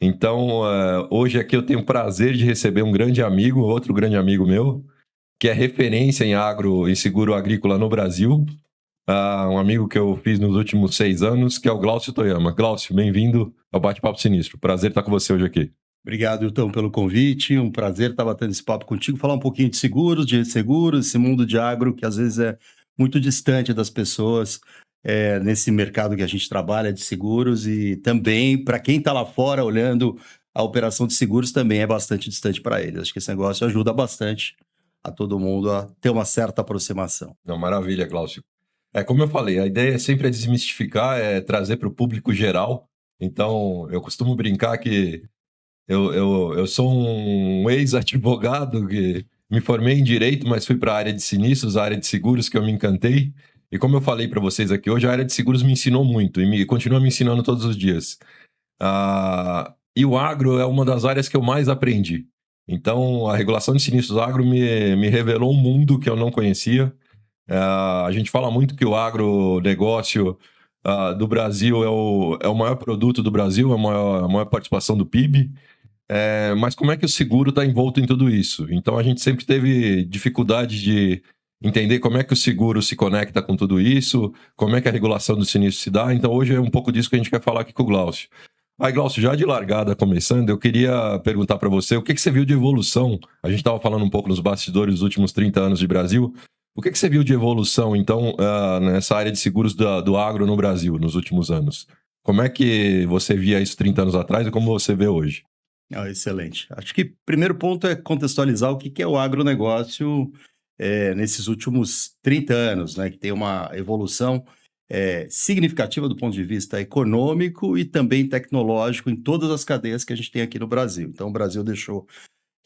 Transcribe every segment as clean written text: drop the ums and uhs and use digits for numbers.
Então, hoje aqui eu tenho o prazer de receber um grande amigo, outro grande amigo meu, que é referência em agro e seguro agrícola no Brasil. Um amigo que eu fiz nos últimos 6 anos, que é o Glaucio Toyama. Glaucio, bem-vindo ao Bate-Papo Sinistro. Prazer estar com você hoje aqui. Obrigado, Hilton, pelo convite. Um prazer estar batendo esse papo contigo, falar um pouquinho de seguros, esse mundo de agro que às vezes é muito distante das pessoas, nesse mercado que a gente trabalha de seguros, e também para quem está lá fora olhando a operação de seguros também é bastante distante para eles. Acho que esse negócio ajuda bastante a todo mundo a ter uma certa aproximação. Não, maravilha, Glaucio. Como eu falei, a ideia sempre é desmistificar, é trazer para o público geral. Então, eu costumo brincar que eu sou um ex-advogado que me formei em Direito, mas fui para a área de sinistros, a área de seguros, que eu me encantei. E como eu falei para vocês aqui hoje, a área de seguros me ensinou muito e continua me ensinando todos os dias. E o agro é uma das áreas que eu mais aprendi. Então, a regulação de sinistros agro me revelou um mundo que eu não conhecia. A gente fala muito que o agronegócio do Brasil é o maior produto do Brasil, é a maior participação do PIB. Mas como é que o seguro está envolto em tudo isso? Então, a gente sempre teve dificuldade de entender como é que o seguro se conecta com tudo isso, como é que a regulação do sinistro se dá. Então, hoje é um pouco disso que a gente quer falar aqui com o Glaucio. Aí, Glaucio, já de largada começando, eu queria perguntar para você, o que você viu de evolução? A gente estava falando um pouco nos bastidores dos últimos 30 anos de Brasil. O que você viu de evolução, então, nessa área de seguros do agro no Brasil, nos últimos anos? Como é que você via isso 30 anos atrás e como você vê hoje? Excelente. Acho que o primeiro ponto é contextualizar o que é o agronegócio nesses últimos 30 anos, né, que tem uma evolução significativa do ponto de vista econômico e também tecnológico em todas as cadeias que a gente tem aqui no Brasil. Então, o Brasil deixou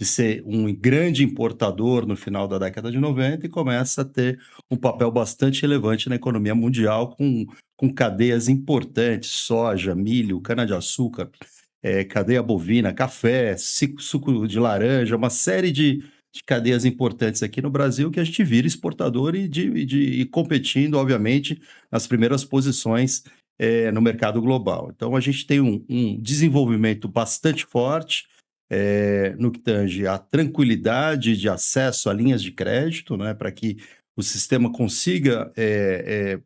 de ser um grande importador no final da década de 90 e começa a ter um papel bastante relevante na economia mundial, com cadeias importantes: soja, milho, cana-de-açúcar, cadeia bovina, café, suco de laranja, uma série de cadeias importantes aqui no Brasil que a gente vira exportador e competindo, obviamente, nas primeiras posições no mercado global. Então, a gente tem um desenvolvimento bastante forte no que tange a tranquilidade de acesso a linhas de crédito, né, para que o sistema consiga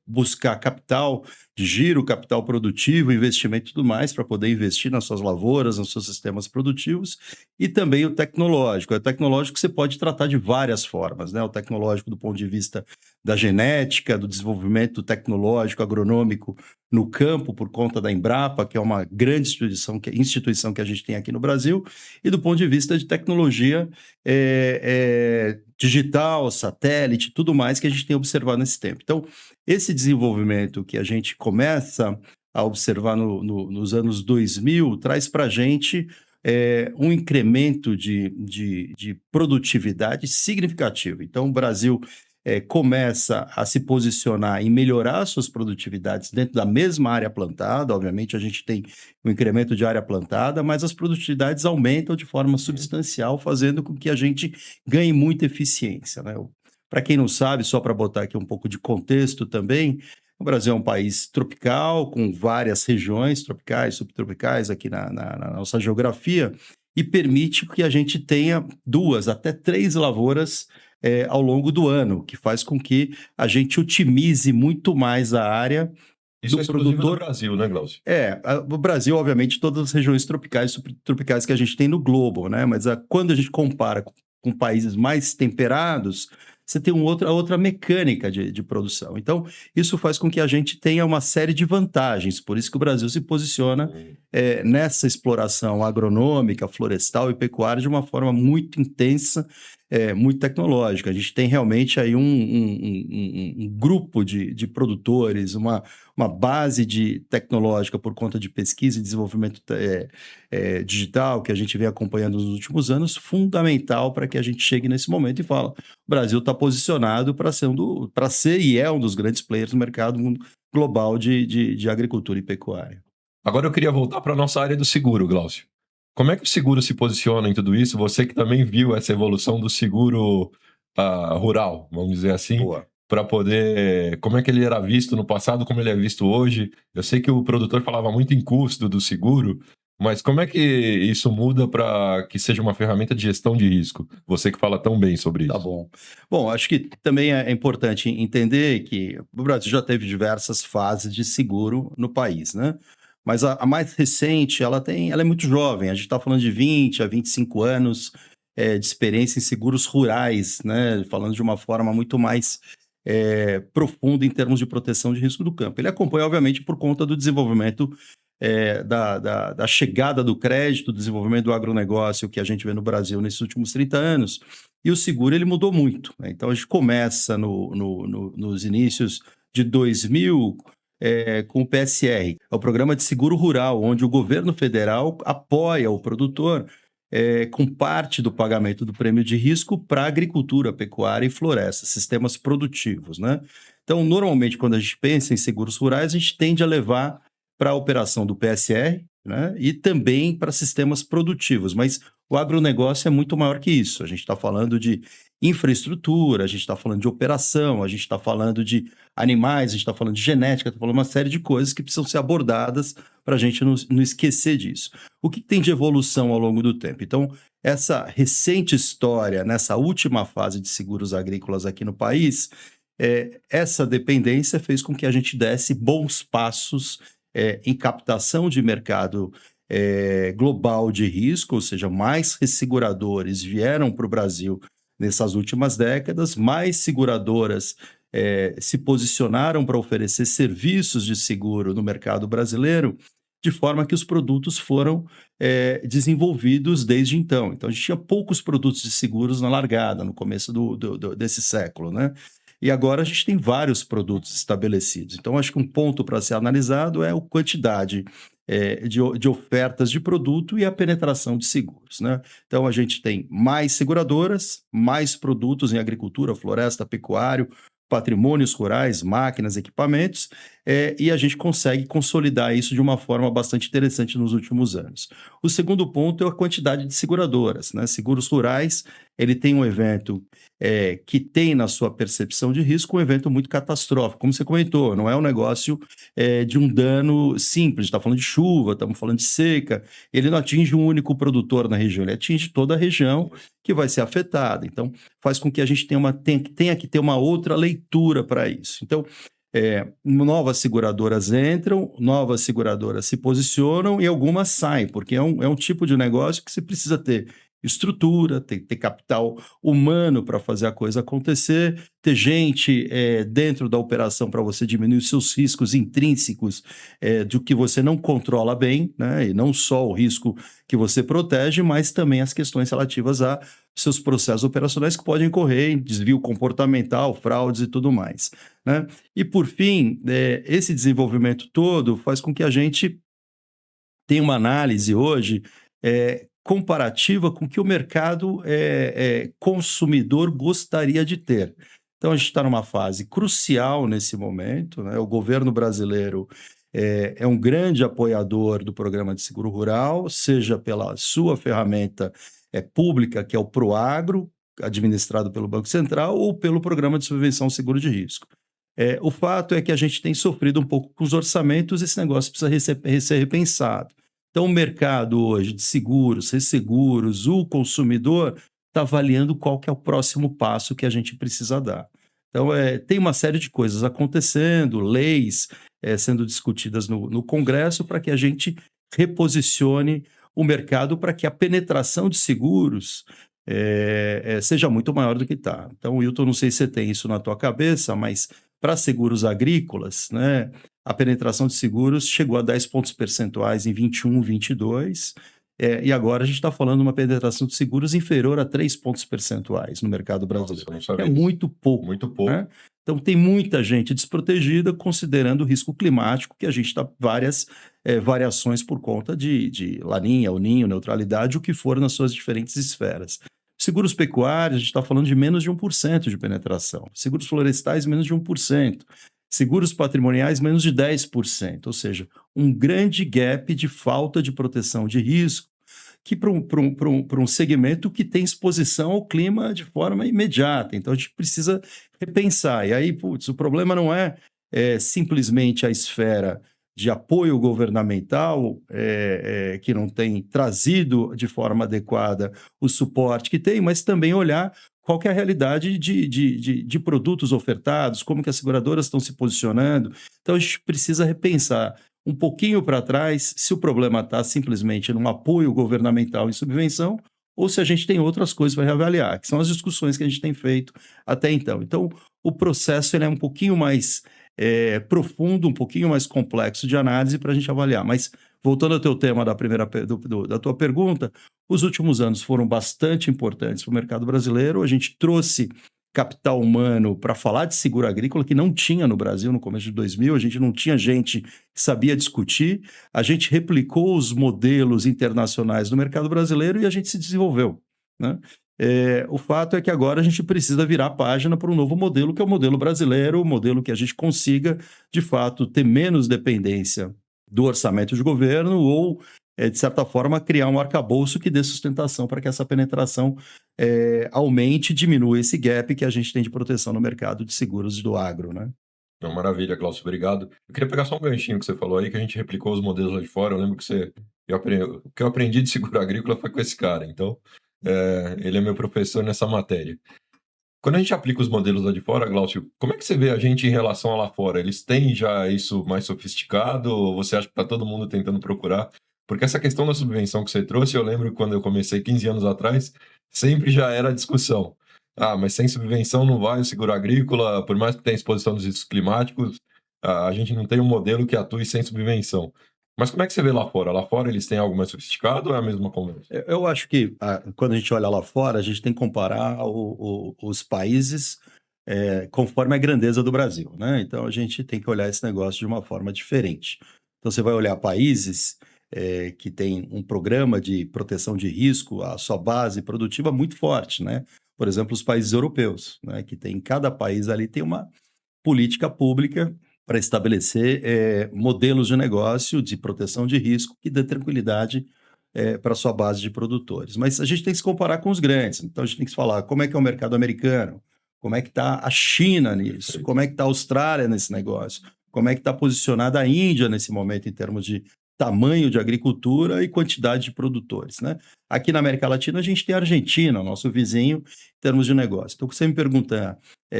buscar capital de giro, capital produtivo, investimento e tudo mais, para poder investir nas suas lavouras, nos seus sistemas produtivos, e também o tecnológico. O tecnológico você pode tratar de várias formas, né? O tecnológico do ponto de vista da genética, do desenvolvimento tecnológico, agronômico no campo, por conta da Embrapa, que é uma grande instituição que a gente tem aqui no Brasil, e do ponto de vista de tecnologia digital, satélite, tudo mais que a gente tem observado nesse tempo. Então, esse desenvolvimento que a gente começa a observar nos anos 2000 traz para a gente um incremento de produtividade significativo. Então, o Brasil começa a se posicionar em melhorar suas produtividades dentro da mesma área plantada. Obviamente, a gente tem um incremento de área plantada, mas as produtividades aumentam de forma substancial, fazendo com que a gente ganhe muita eficiência, né? Para quem não sabe, só para botar aqui um pouco de contexto também, o Brasil é um país tropical, com várias regiões tropicais, subtropicais aqui na nossa geografia, e permite que a gente tenha 2 até 3 lavouras ao longo do ano, que faz com que a gente otimize muito mais a área Isso do é exclusivo produtor. do Brasil, né, Glaucio? O Brasil, obviamente, todas as regiões tropicais e subtropicais que a gente tem no globo, né? Mas quando a gente compara com países mais temperados, você tem outra mecânica de produção. Então, isso faz com que a gente tenha uma série de vantagens. Por isso que o Brasil se posiciona nessa exploração agronômica, florestal e pecuária de uma forma muito intensa, muito tecnológica. A gente tem realmente aí um grupo de produtores, uma base tecnológica por conta de pesquisa e desenvolvimento digital que a gente vem acompanhando nos últimos anos, fundamental para que a gente chegue nesse momento e fala: o Brasil está posicionado para ser e é um dos grandes players no mercado global de agricultura e pecuária. Agora eu queria voltar para a nossa área do seguro, Glaucio. Como é que o seguro se posiciona em tudo isso? Você que também viu essa evolução do seguro rural, vamos dizer assim, Boa. para poder... Como é que ele era visto no passado, como ele é visto hoje? Eu sei que o produtor falava muito em custo do seguro, Mas como é que isso muda para que seja uma ferramenta de gestão de risco? Você que fala tão bem sobre Tá isso. bom. Bom, acho que também é importante entender que o Brasil já teve diversas fases de seguro no país, né? Mas a mais recente, ela é muito jovem. A gente está falando de 20 a 25 anos de experiência em seguros rurais, né? Falando de uma forma muito mais profunda em termos de proteção de risco do campo. Ele acompanha, obviamente, por conta do desenvolvimento da chegada do crédito, do desenvolvimento do agronegócio que a gente vê no Brasil nesses últimos 30 anos. E o seguro ele mudou muito, né? Então a gente começa nos inícios de 2000 com o PSR, é o Programa de Seguro Rural, onde o governo federal apoia o produtor com parte do pagamento do prêmio de risco para agricultura, pecuária e floresta, sistemas produtivos, né? Então, normalmente, quando a gente pensa em seguros rurais, a gente tende a levar para a operação do PSR, né? E também para sistemas produtivos, mas o agronegócio é muito maior que isso. A gente está falando de infraestrutura, a gente está falando de operação, a gente está falando de animais, a gente está falando de genética, está falando de uma série de coisas que precisam ser abordadas para a gente não esquecer disso. O que tem de evolução ao longo do tempo? Então, essa recente história, nessa última fase de seguros agrícolas aqui no país, essa dependência fez com que a gente desse bons passos em captação de mercado global de risco, ou seja, mais resseguradores vieram para o Brasil nessas últimas décadas, mais seguradoras se posicionaram para oferecer serviços de seguro no mercado brasileiro, de forma que os produtos foram desenvolvidos desde então. Então, a gente tinha poucos produtos de seguros na largada, no começo desse século, né? E agora a gente tem vários produtos estabelecidos. Então, acho que um ponto para ser analisado é a quantidade de ofertas de produto e a penetração de seguros, né? Então, a gente tem mais seguradoras, mais produtos em agricultura, floresta, pecuário, patrimônios rurais, máquinas, equipamentos, e a gente consegue consolidar isso de uma forma bastante interessante nos últimos anos. O segundo ponto é a quantidade de seguradoras, né? Seguros rurais, ele tem um evento que tem na sua percepção de risco um evento muito catastrófico, como você comentou, não é um negócio de um dano simples, está falando de chuva, estamos falando de seca, ele não atinge um único produtor na região, ele atinge toda a região que vai ser afetada. Então, faz com que a gente tenha que ter uma outra leitura para isso. Então, novas seguradoras entram, novas seguradoras se posicionam e algumas saem, porque é um tipo de negócio que você precisa ter estrutura, ter capital humano para fazer a coisa acontecer, ter gente dentro da operação para você diminuir os seus riscos intrínsecos do que você não controla bem, né? E não só o risco que você protege, mas também as questões relativas a seus processos operacionais que podem ocorrer, desvio comportamental, fraudes e tudo mais, né? E por fim, esse desenvolvimento todo faz com que a gente tenha uma análise hoje comparativa com o que o mercado consumidor gostaria de ter. Então, a gente está numa fase crucial nesse momento, né? O governo brasileiro é um grande apoiador do programa de seguro rural, seja pela sua ferramenta pública, que é o Proagro, administrado pelo Banco Central, ou pelo Programa de Subvenção Seguro de Risco. O fato é que a gente tem sofrido um pouco com os orçamentos, esse negócio precisa ser repensado. Então, o mercado hoje de seguros, resseguros, o consumidor está avaliando qual que é o próximo passo que a gente precisa dar. Então, tem uma série de coisas acontecendo, leis sendo discutidas no Congresso para que a gente reposicione o mercado para que a penetração de seguros seja muito maior do que está. Então, Wilton, não sei se você tem isso na tua cabeça, mas para seguros agrícolas, né, a penetração de seguros chegou a 10 pontos percentuais em 21, 22, e agora a gente está falando de uma penetração de seguros inferior a 3 pontos percentuais no mercado brasileiro. Nossa, é muito pouco. Muito pouco. Né? Então, tem muita gente desprotegida considerando o risco climático, que a gente está várias variações por conta de laninha, El Ninho, neutralidade, o que for nas suas diferentes esferas. Seguros pecuários, a gente está falando de menos de 1% de penetração. Seguros florestais, menos de 1%. Seguros patrimoniais, menos de 10%. Ou seja, um grande gap de falta de proteção de risco que para um segmento que tem exposição ao clima de forma imediata. Então, a gente precisa repensar. E aí, o problema não é simplesmente a esfera de apoio governamental que não tem trazido de forma adequada o suporte que tem, mas também olhar qual que é a realidade de produtos ofertados, como que as seguradoras estão se posicionando. Então, a gente precisa repensar um pouquinho para trás se o problema está simplesmente num apoio governamental em subvenção ou se a gente tem outras coisas para reavaliar, que são as discussões que a gente tem feito até então. Então, o processo ele é um pouquinho mais profundo, um pouquinho mais complexo de análise para a gente avaliar. Mas, voltando ao teu tema da tua pergunta, os últimos anos foram bastante importantes para o mercado brasileiro. A gente trouxe capital humano para falar de seguro agrícola, que não tinha no Brasil no começo de 2000, a gente não tinha gente que sabia discutir, a gente replicou os modelos internacionais do mercado brasileiro e a gente se desenvolveu, né? O fato é que agora a gente precisa virar a página para um novo modelo, que é o modelo brasileiro, o modelo que a gente consiga, de fato, ter menos dependência do orçamento de governo ou, de certa forma, criar um arcabouço que dê sustentação para que essa penetração aumente e diminua esse gap que a gente tem de proteção no mercado de seguros do agro, né? Então, maravilha, Glaucio, obrigado. Eu queria pegar só um ganchinho que você falou aí, que a gente replicou os modelos lá de fora. Eu lembro que o que eu aprendi de seguro agrícola foi com esse cara, então ele é meu professor nessa matéria. Quando a gente aplica os modelos lá de fora, Glaucio, como é que você vê a gente em relação a lá fora? Eles têm já isso mais sofisticado ou você acha que está todo mundo tentando procurar? Porque essa questão da subvenção que você trouxe, eu lembro que quando eu comecei 15 anos atrás, sempre já era a discussão. Ah, mas sem subvenção não vai o seguro agrícola, por mais que tenha exposição dos riscos climáticos, a gente não tem um modelo que atue sem subvenção. Mas como é que você vê lá fora? Lá fora eles têm algo mais sofisticado ou é a mesma conversa? Eu acho que quando a gente olha lá fora, a gente tem que comparar os países conforme a grandeza do Brasil, né? Então a gente tem que olhar esse negócio de uma forma diferente. Então você vai olhar países que têm um programa de proteção de risco, a sua base produtiva muito forte, né? Por exemplo, os países europeus, né? Que tem cada país ali tem uma política pública para estabelecer modelos de negócio de proteção de risco que dê tranquilidade para a sua base de produtores. Mas a gente tem que se comparar com os grandes. Então a gente tem que se falar como é que é o mercado americano, como é que está a China nisso, como é que está a Austrália nesse negócio, como é que está posicionada a Índia nesse momento em termos de tamanho de agricultura e quantidade de produtores, né? Aqui na América Latina a gente tem a Argentina, nosso vizinho, em termos de negócio. Então, se você me perguntar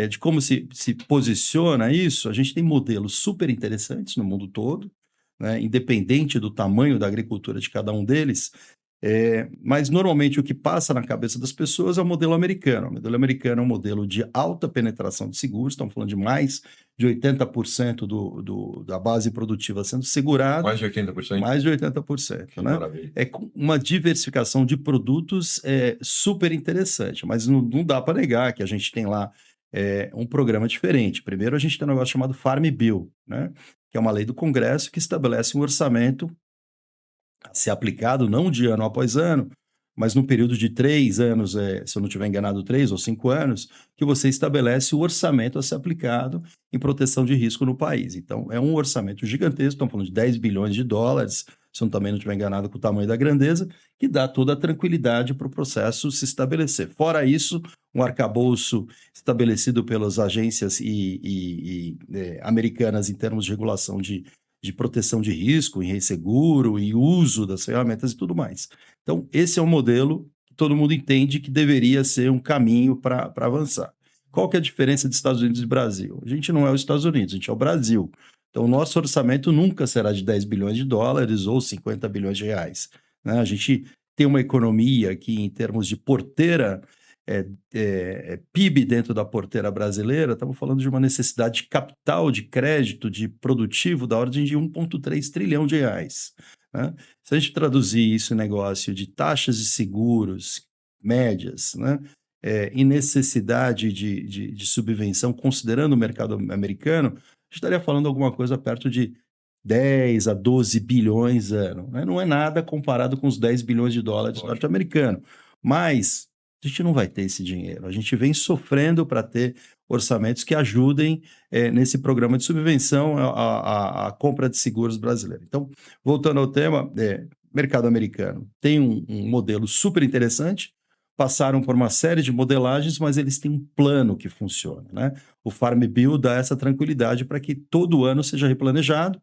de como se posiciona isso, a gente tem modelos super interessantes no mundo todo, né? Independente do tamanho da agricultura de cada um deles, mas normalmente o que passa na cabeça das pessoas é o modelo americano. O modelo americano é um modelo de alta penetração de seguros, estamos falando de mais de 80% da base produtiva sendo segurada. Mais de 80%? Mais de 80%, que né? Maravilha. É com uma diversificação de produtos super interessante, mas não dá para negar que a gente tem lá um programa diferente. Primeiro, a gente tem um negócio chamado Farm Bill, né? Que é uma lei do Congresso que estabelece um orçamento a ser aplicado não de ano após ano, mas no período de 3 anos, se eu não estiver enganado, 3 ou 5 anos, que você estabelece o orçamento a ser aplicado em proteção de risco no país. Então, é um orçamento gigantesco, estamos falando de 10 bilhões de dólares, se eu também não estiver enganado com o tamanho da grandeza, que dá toda a tranquilidade para o processo se estabelecer. Fora isso, um arcabouço estabelecido pelas agências americanas em termos de regulação de proteção de risco, em resseguro, e uso das ferramentas e tudo mais. Então, esse é um modelo que todo mundo entende que deveria ser um caminho para avançar. Qual que é a diferença dos Estados Unidos e Brasil? A gente não é os Estados Unidos, a gente é o Brasil. Então, o nosso orçamento nunca será de 10 bilhões de dólares ou 50 bilhões de reais, né? A gente tem uma economia que, em termos de porteira, PIB dentro da porteira brasileira, estamos falando de uma necessidade de capital, de crédito, de produtivo da ordem de 1,3 trilhão de reais, né? Se a gente traduzir isso em negócio de taxas de seguros médias, né, e necessidade de subvenção, considerando o mercado americano, a gente estaria falando alguma coisa perto de 10 a 12 bilhões ano, né? Não é nada comparado com os 10 bilhões de dólares norte-americanos, mas a gente não vai ter esse dinheiro. A gente vem sofrendo para ter orçamentos que ajudem nesse programa de subvenção à compra de seguros brasileiro. Então, voltando ao tema, mercado americano tem um modelo super interessante, passaram por uma série de modelagens, mas eles têm um plano que funciona, né? O Farm Bill dá essa tranquilidade para que todo ano seja replanejado.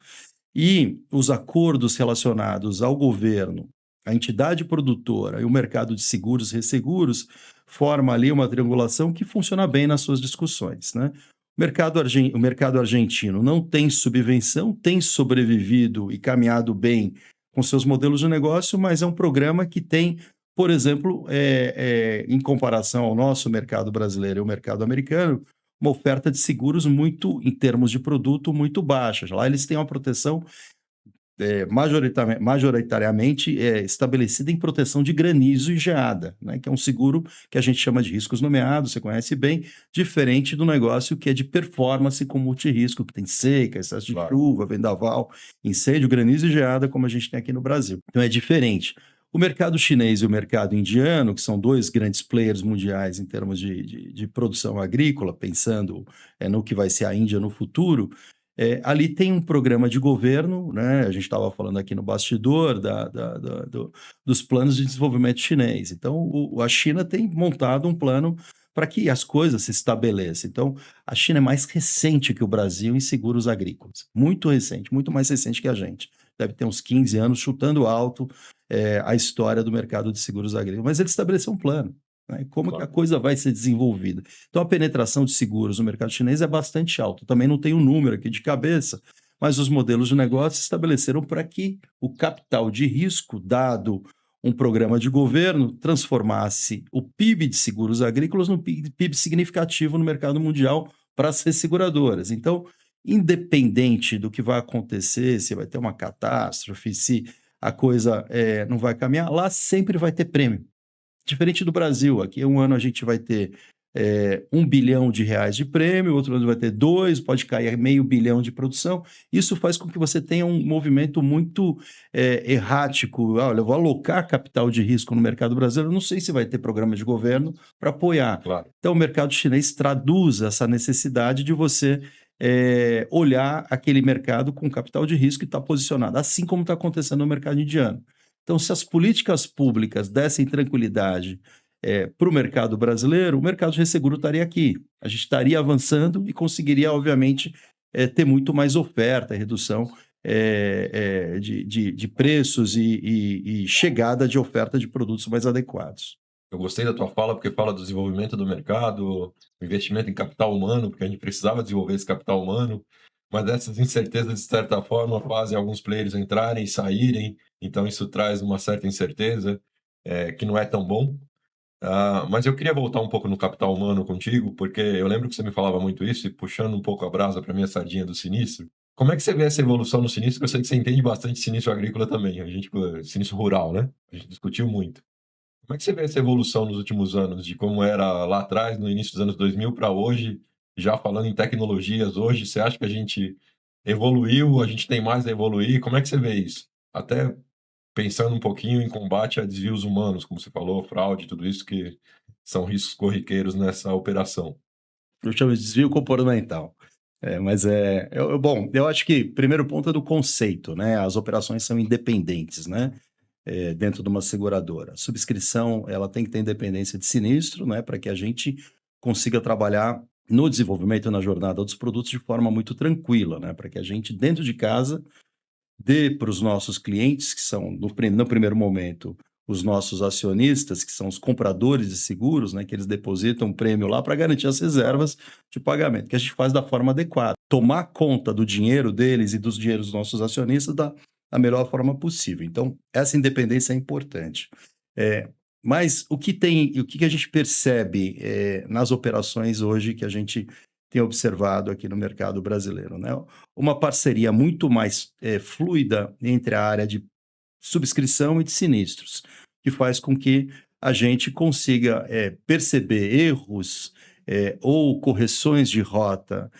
E os acordos relacionados ao governo, a entidade produtora e o mercado de seguros e resseguros forma ali uma triangulação que funciona bem nas suas discussões, né? O mercado argentino não tem subvenção, tem sobrevivido e caminhado bem com seus modelos de negócio, mas é um programa que tem, por exemplo, em comparação ao nosso mercado brasileiro e o mercado americano, uma oferta de seguros muito, em termos de produto, muito baixa. Lá eles têm uma proteção majoritariamente estabelecida em proteção de granizo e geada, né, que é um seguro que a gente chama de riscos nomeados, você conhece bem, diferente do negócio que é de performance com multirrisco, que tem seca, excesso de Claro. chuva, vendaval, incêndio, granizo e geada, como a gente tem aqui no Brasil. Então é diferente. O mercado chinês e o mercado indiano, que são dois grandes players mundiais em termos de produção agrícola, pensando no que vai ser a Índia no futuro, ali tem um programa de governo, né? A gente estava falando aqui no bastidor dos planos de desenvolvimento chinês. Então, a China tem montado um plano para que as coisas se estabeleçam. Então, a China é mais recente que o Brasil em seguros agrícolas. Muito recente, muito mais recente que a gente. Deve ter uns 15 anos, chutando alto a história do mercado de seguros agrícolas. Mas ele estabeleceu um plano. Né? Como que a Claro. coisa vai ser desenvolvida? Então, a penetração de seguros no mercado chinês é bastante alta. Também não tenho um número aqui de cabeça, mas os modelos de negócio se estabeleceram para que o capital de risco, dado um programa de governo, transformasse o PIB de seguros agrícolas no PIB significativo no mercado mundial para as resseguradoras. Então, independente do que vai acontecer, se vai ter uma catástrofe, se a coisa não vai caminhar, lá sempre vai ter prêmio. Diferente do Brasil, aqui um ano a gente vai ter R$ 1 bilhão de prêmio, outro ano vai ter 2, pode cair meio bilhão de produção. Isso faz com que você tenha um movimento muito errático. Olha, eu vou alocar capital de risco no mercado brasileiro, eu não sei se vai ter programa de governo para apoiar. Claro. Então, o mercado chinês traduz essa necessidade de você olhar aquele mercado com capital de risco e estar posicionado, assim como está acontecendo no mercado indiano. Então, se as políticas públicas dessem tranquilidade para o mercado brasileiro, o mercado de resseguro estaria aqui. A gente estaria avançando e conseguiria, obviamente, ter muito mais oferta, redução de preços e chegada de oferta de produtos mais adequados. Eu gostei da tua fala, porque fala do desenvolvimento do mercado, investimento em capital humano, porque a gente precisava desenvolver esse capital humano, mas essas incertezas, de certa forma, fazem alguns players entrarem e saírem, então isso traz uma certa incerteza, que não é tão bom. Mas eu queria voltar um pouco no capital humano contigo, porque eu lembro que você me falava muito isso, e puxando um pouco a brasa para minha sardinha do sinistro. Como é que você vê essa evolução no sinistro? Eu sei que você entende bastante de sinistro agrícola também, sinistro rural, né? A gente discutiu muito. Como é que você vê essa evolução nos últimos anos, de como era lá atrás, no início dos anos 2000 para hoje, já falando em tecnologias hoje, você acha que a gente evoluiu, a gente tem mais a evoluir? Como é que você vê isso? Até pensando um pouquinho em combate a desvios humanos, como você falou, fraude, tudo isso que são riscos corriqueiros nessa operação. Eu chamo de desvio comportamental. Bom, eu acho que primeiro ponto é do conceito, né? As operações são independentes, né? Dentro de uma seguradora. A subscrição, ela tem que ter independência de sinistro, né? Para que a gente consiga trabalhar no desenvolvimento e na jornada dos produtos de forma muito tranquila, né? Para que a gente, dentro de casa, dê para os nossos clientes, que são, no primeiro momento, os nossos acionistas, que são os compradores de seguros, né, que eles depositam um prêmio lá para garantir as reservas de pagamento, que a gente faz da forma adequada. Tomar conta do dinheiro deles e dos dinheiros dos nossos acionistas da melhor forma possível. Então, essa independência é importante. Mas o que a gente percebe nas operações hoje que a gente tem observado aqui no mercado brasileiro, né? Uma parceria muito mais fluida entre a área de subscrição e de sinistros, que faz com que a gente consiga perceber erros ou correções de rota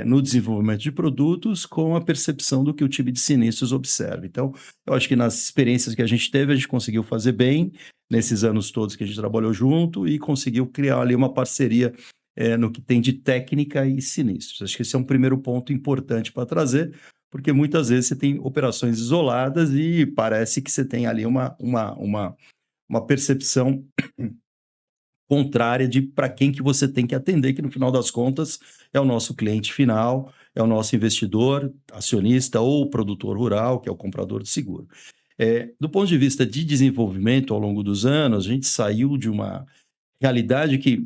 no desenvolvimento de produtos com a percepção do que o time de sinistros observa. Então, eu acho que nas experiências que a gente teve, a gente conseguiu fazer bem nesses anos todos que a gente trabalhou junto e conseguiu criar ali uma parceria no que tem de técnica e sinistros. Acho que esse é um primeiro ponto importante para trazer, porque muitas vezes você tem operações isoladas e parece que você tem ali uma percepção contrária de para quem que você tem que atender, que no final das contas é o nosso cliente final é o nosso investidor, acionista ou produtor rural, que é o comprador de seguro. Do ponto de vista de desenvolvimento ao longo dos anos, a gente saiu de uma realidade que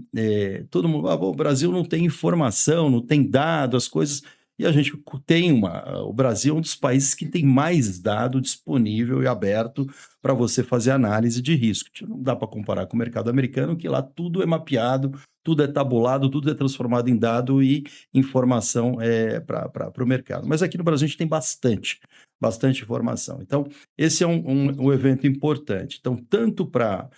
todo mundo, o Brasil não tem informação, não tem dado, as coisas, e a gente tem o Brasil é um dos países que tem mais dado disponível e aberto para você fazer análise de risco. Não dá para comparar com o mercado americano, que lá tudo é mapeado, tudo é tabulado, tudo é transformado em dado e informação para o mercado. Mas aqui no Brasil a gente tem bastante informação. Então, esse é um evento importante. Então, tanto para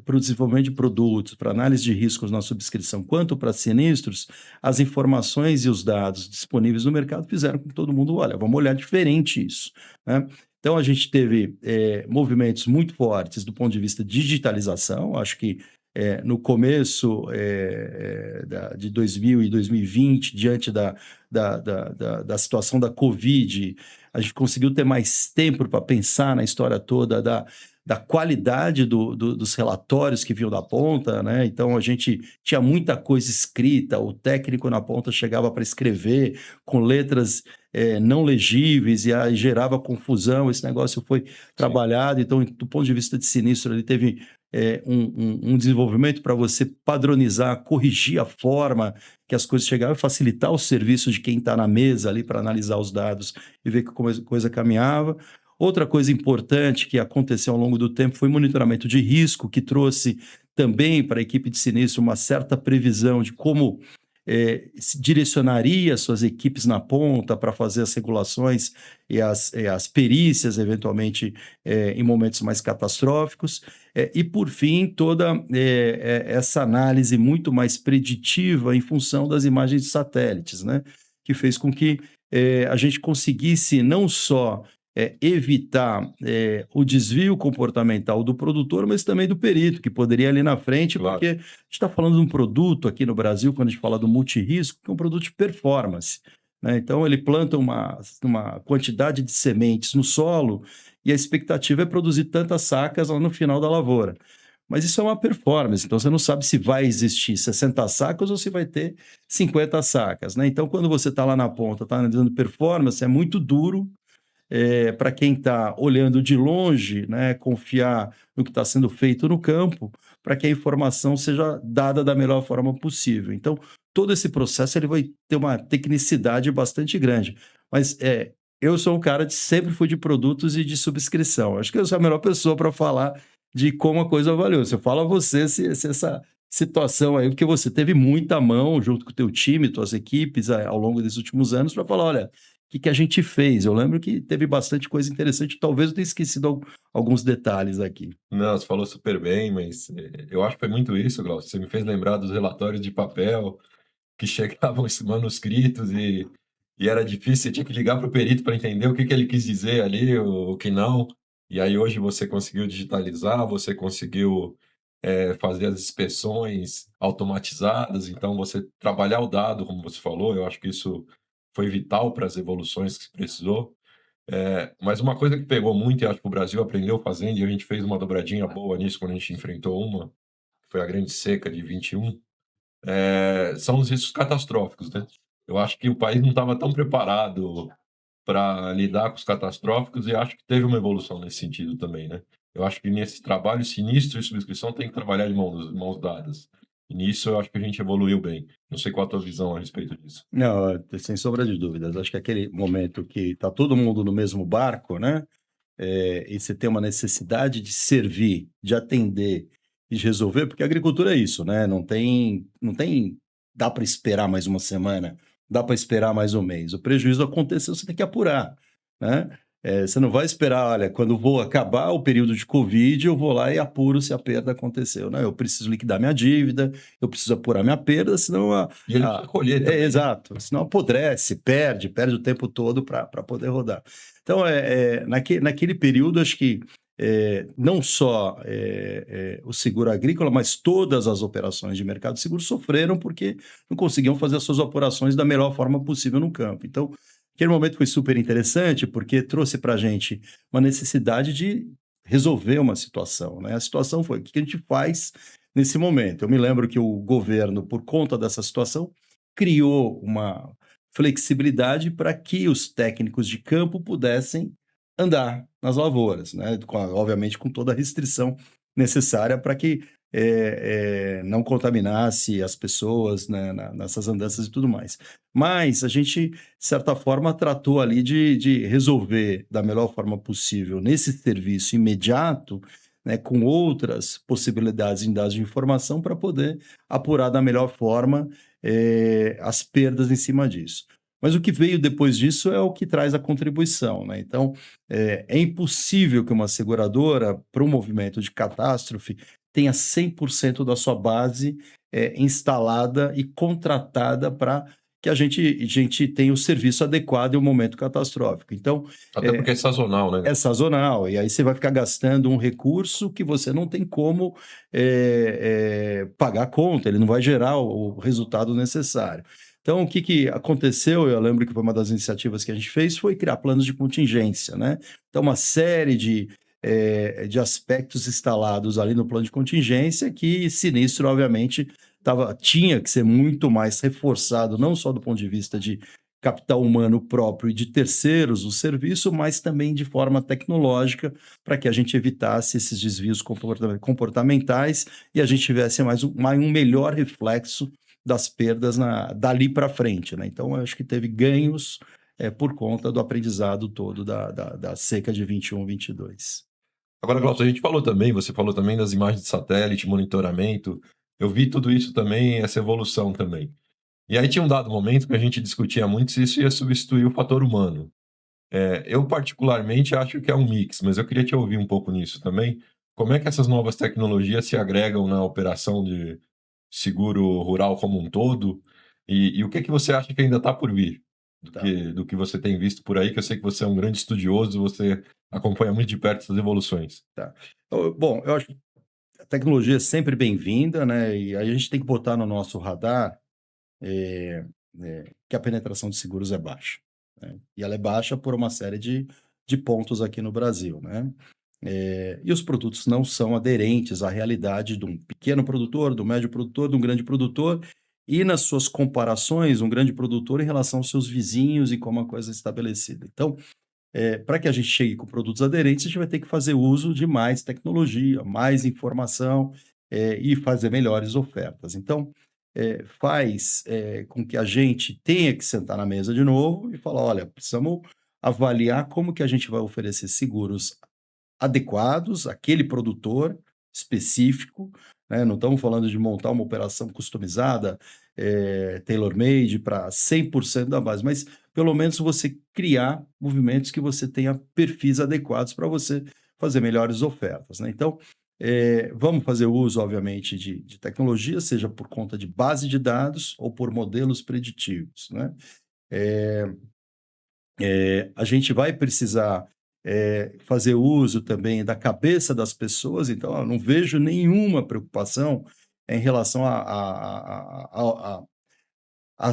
o desenvolvimento de produtos, para análise de riscos na subscrição, quanto para sinistros, as informações e os dados disponíveis no mercado fizeram com que todo mundo, olha, vamos olhar diferente isso, né? Então, a gente teve movimentos muito fortes do ponto de vista de digitalização. Acho que no começo de 2000 e 2020, diante da situação da Covid, a gente conseguiu ter mais tempo para pensar na história toda da qualidade dos relatórios que vinham da ponta, né? Então, a gente tinha muita coisa escrita, o técnico na ponta chegava para escrever com letras não legíveis e aí gerava confusão. Esse negócio foi trabalhado. Então, do ponto de vista de sinistro, ele teve um desenvolvimento para você padronizar, corrigir a forma que as coisas chegavam, facilitar o serviço de quem está na mesa ali para analisar os dados e ver como a coisa caminhava. Outra coisa importante que aconteceu ao longo do tempo foi o monitoramento de risco, que trouxe também para a equipe de sinistro uma certa previsão de como se direcionaria suas equipes na ponta para fazer as regulações e as perícias, eventualmente, em momentos mais catastróficos. E, por fim, toda essa análise muito mais preditiva em função das imagens de satélites, né? Que fez com que a gente conseguisse não só evitar o desvio comportamental do produtor, mas também do perito, que poderia ali na frente, Claro. porque a gente está falando de um produto aqui no Brasil, quando a gente fala do multirrisco, que é um produto de performance, né? Então, ele planta uma quantidade de sementes no solo e a expectativa é produzir tantas sacas lá no final da lavoura. Mas isso é uma performance, então você não sabe se vai existir 60 sacas ou se vai ter 50 sacas, né? Então, quando você está lá na ponta, está analisando performance, é muito duro para quem está olhando de longe, né, confiar no que está sendo feito no campo, para que a informação seja dada da melhor forma possível. Então, todo esse processo ele vai ter uma tecnicidade bastante grande. Mas eu sou um cara que sempre fui de produtos e de subscrição. Acho que eu sou a melhor pessoa para falar de como a coisa valeu. Você fala você se essa situação aí, porque você teve muita mão junto com o teu time, tuas equipes ao longo desses últimos anos para falar, olha, o que a gente fez? Eu lembro que teve bastante coisa interessante, talvez eu tenha esquecido alguns detalhes aqui. Não, você falou super bem, mas eu acho que foi muito isso, Glaucio. Você me fez lembrar dos relatórios de papel que chegavam esses manuscritos e era difícil, você tinha que ligar para o perito para entender o que ele quis dizer ali, o que não. E aí hoje você conseguiu digitalizar, você conseguiu fazer as inspeções automatizadas, então você trabalhar o dado, como você falou, eu acho que isso foi vital para as evoluções que se precisou. Mas uma coisa que pegou muito, e acho que o Brasil aprendeu fazendo, e a gente fez uma dobradinha boa nisso quando a gente enfrentou que foi a grande seca de 21, são os riscos catastróficos, né? Eu acho que o país não estava tão preparado para lidar com os catastróficos e acho que teve uma evolução nesse sentido também, né? Eu acho que nesse trabalho sinistro e subscrição tem que trabalhar de mãos dadas. E nisso eu acho que a gente evoluiu bem. Não sei qual a tua visão a respeito disso. Não, sem sombra de dúvidas. Acho que aquele momento que está todo mundo no mesmo barco, né? E você tem uma necessidade de servir, de atender e de resolver, porque a agricultura é isso, né? Não tem, dá para esperar mais uma semana, dá para esperar mais um mês. O prejuízo aconteceu, você tem que apurar, né? Você não vai esperar, olha, quando vou acabar o período de Covid, eu vou lá e apuro se a perda aconteceu, né? Eu preciso liquidar minha dívida, eu preciso apurar minha perda, senão E ele precisa colher também, né? exato, senão apodrece, perde o tempo todo para poder rodar. Então, naquele período, acho que não só o seguro agrícola, mas todas as operações de mercado de seguro sofreram porque não conseguiam fazer as suas operações da melhor forma possível no campo. Então, aquele momento foi super interessante porque trouxe para a gente uma necessidade de resolver uma situação, né? A situação foi, o que a gente faz nesse momento? Eu me lembro que o governo, por conta dessa situação, criou flexibilidade para que os técnicos de campo pudessem andar nas lavouras, né? Obviamente com toda a restrição necessária para que não contaminasse as pessoas, né, nessas andanças e tudo mais. Mas a gente, de certa forma, tratou ali de resolver da melhor forma possível nesse serviço imediato, né, com outras possibilidades em dados de informação para poder apurar da melhor forma as perdas em cima disso. Mas o que veio depois disso é o que traz a contribuição, né? Então, é impossível que uma seguradora, para um movimento de catástrofe, tenha 100% da sua base instalada e contratada para que a gente tenha o serviço adequado em um momento catastrófico. Então, Até porque é sazonal, né? é sazonal, e aí você vai ficar gastando um recurso que você não tem como pagar a conta, ele não vai gerar o resultado necessário. Então, o que aconteceu, eu lembro que foi uma das iniciativas que a gente fez, foi criar planos de contingência, né? Então, uma série de aspectos instalados ali no plano de contingência que sinistro, obviamente, tinha que ser muito mais reforçado, não só do ponto de vista de capital humano próprio e de terceiros no serviço, mas também de forma tecnológica, para que a gente evitasse esses desvios comportamentais e a gente tivesse um melhor reflexo das perdas dali para frente, né? Então, eu acho que teve ganhos por conta do aprendizado todo da seca de 21, 22. Agora, Glaucio, você falou também das imagens de satélite, monitoramento. Eu vi tudo isso também, essa evolução também. E aí tinha um dado momento que a gente discutia muito se isso ia substituir o fator humano. Eu particularmente acho que é um mix, mas eu queria te ouvir um pouco nisso também. Como é que essas novas tecnologias se agregam na operação de seguro rural como um todo? E o que que você acha que ainda está por vir Tá, do que você tem visto por aí? Que eu sei que você é um grande estudioso, você acompanha muito de perto essas evoluções. tá. Bom, eu acho que a tecnologia é sempre bem-vinda, né? E aí a gente tem que botar no nosso radar que a penetração de seguros é baixa, né? E ela é baixa por uma série de pontos aqui no Brasil, né? E os produtos não são aderentes à realidade de um pequeno produtor, do médio produtor, de um grande produtor, e nas suas comparações, um grande produtor em relação aos seus vizinhos e como a coisa é estabelecida. Então, para que a gente chegue com produtos aderentes, a gente vai ter que fazer uso de mais tecnologia, mais informação, e fazer melhores ofertas. Então, faz com que a gente tenha que sentar na mesa de novo e falar: olha, precisamos avaliar como que a gente vai oferecer seguros adequados àquele produtor específico, né? Não estamos falando de montar uma operação customizada, tailor-made para 100% da base, mas pelo menos você criar movimentos que você tenha perfis adequados para você fazer melhores ofertas, né? Então, vamos fazer uso, obviamente, de tecnologia, seja por conta de base de dados ou por modelos preditivos, né? A gente vai precisar fazer uso também da cabeça das pessoas, então eu não vejo nenhuma preocupação em relação à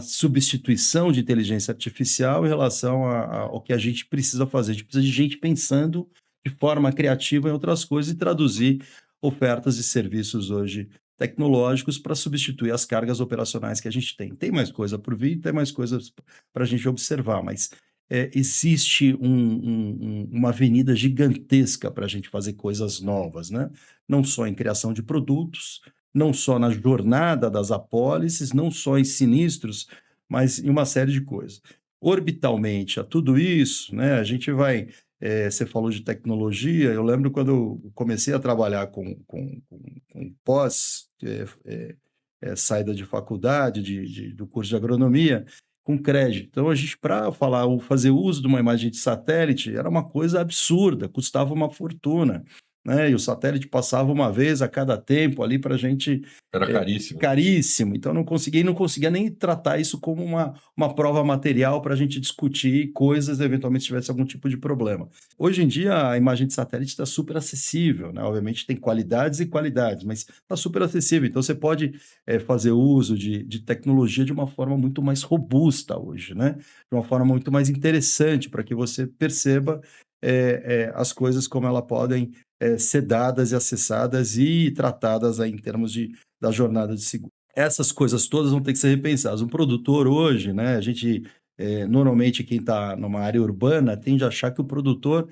substituição de inteligência artificial em relação ao que a gente precisa fazer. A gente precisa de gente pensando de forma criativa em outras coisas e traduzir ofertas e serviços hoje tecnológicos para substituir as cargas operacionais que a gente tem. Tem mais coisa por vir, tem mais coisas para a gente observar, mas existe uma avenida gigantesca para a gente fazer coisas novas, né? Não só em criação de produtos, não só na jornada das apólices, não só em sinistros, mas em uma série de coisas. Orbitalmente a tudo isso, né, a gente vai. Você falou de tecnologia, eu lembro quando eu comecei a trabalhar com pós, saída de faculdade, do curso de agronomia, com crédito. Então, a gente, para fazer uso de uma imagem de satélite, era uma coisa absurda, custava uma fortuna, né? E o satélite passava uma vez a cada tempo ali para a gente. Era caríssimo. Caríssimo. Então, não conseguia nem tratar isso como uma prova material para a gente discutir coisas, eventualmente, se tivesse algum tipo de problema. Hoje em dia, a imagem de satélite está super acessível, né? Obviamente, tem qualidades e qualidades, mas está super acessível. Então, você pode fazer uso de tecnologia de uma forma muito mais robusta hoje, né? De uma forma muito mais interessante para que você perceba as coisas como elas podem ser dadas e acessadas e tratadas aí em termos da jornada de seguro. Essas coisas todas vão ter que ser repensadas. Um produtor hoje, né, a gente normalmente quem está numa área urbana tende a achar que o produtor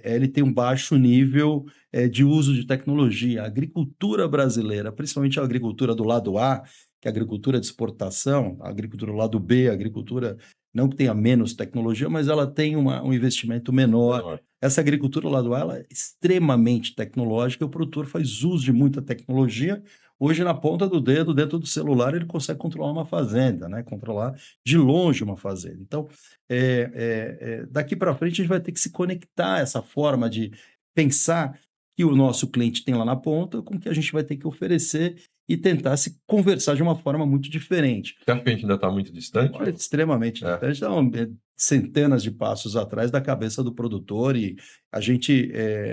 ele tem um baixo nível de uso de tecnologia. A agricultura brasileira, principalmente a agricultura do lado A, que é a agricultura de exportação, a agricultura do lado B, a agricultura não que tenha menos tecnologia, mas ela tem um investimento menor. Essa agricultura do lado A ela é extremamente tecnológica, o produtor faz uso de muita tecnologia. Hoje, na ponta do dedo, dentro do celular, ele consegue controlar uma fazenda, né? Controlar de longe uma fazenda. Então, daqui para frente, a gente vai ter que se conectar a essa forma de pensar que o nosso cliente tem lá na ponta com o que a gente vai ter que oferecer e tentar se conversar de uma forma muito diferente. Você acha que a gente ainda está muito distante? Olha, extremamente distante. Então, centenas de passos atrás da cabeça do produtor e a gente,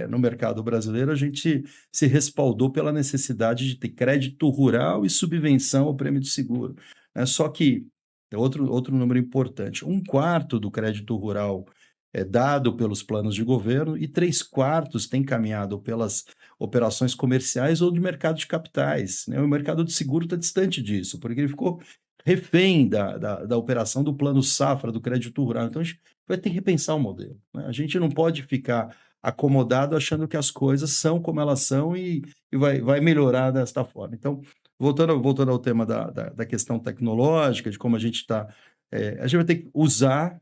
no mercado brasileiro, a gente se respaldou pela necessidade de ter crédito rural e subvenção ao prêmio de seguro, né? Só que, outro número importante, 1/4 do crédito rural é dado pelos planos de governo e 3/4 tem caminhado pelas operações comerciais ou de mercado de capitais, né? O mercado de seguro está distante disso, porque ele ficou refém da operação do plano safra, do crédito rural. Então, a gente vai ter que repensar o modelo, né? A gente não pode ficar acomodado achando que as coisas são como elas são e vai melhorar desta forma. Então, voltando ao tema da questão tecnológica, de como a gente está, a gente vai ter que usar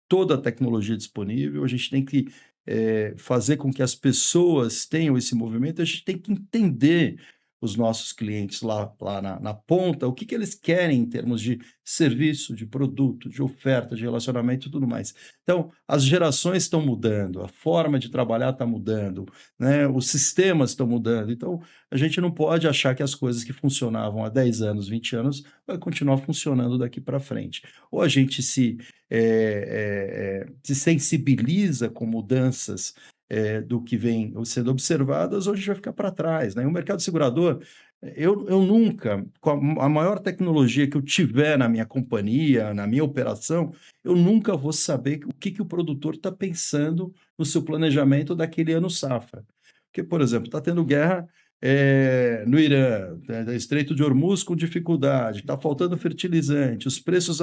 toda a tecnologia disponível, a gente tem que fazer com que as pessoas tenham esse movimento, a gente tem que entender os nossos clientes lá na ponta, o que eles querem em termos de serviço, de produto, de oferta, de relacionamento e tudo mais. Então, as gerações estão mudando, a forma de trabalhar está mudando, né? Os sistemas estão mudando. Então, a gente não pode achar que as coisas que funcionavam há 10 anos, 20 anos, vai continuar funcionando daqui para frente. Ou a gente se sensibiliza com mudanças do que vem sendo observadas, hoje a gente vai ficar para trás, né? O mercado segurador, eu nunca, com a maior tecnologia que eu tiver na minha companhia, na minha operação, eu nunca vou saber o que o produtor está pensando no seu planejamento daquele ano safra. Porque, por exemplo, está tendo guerra no Irã, Estreito de Hormuz com dificuldade, está faltando fertilizante, os preços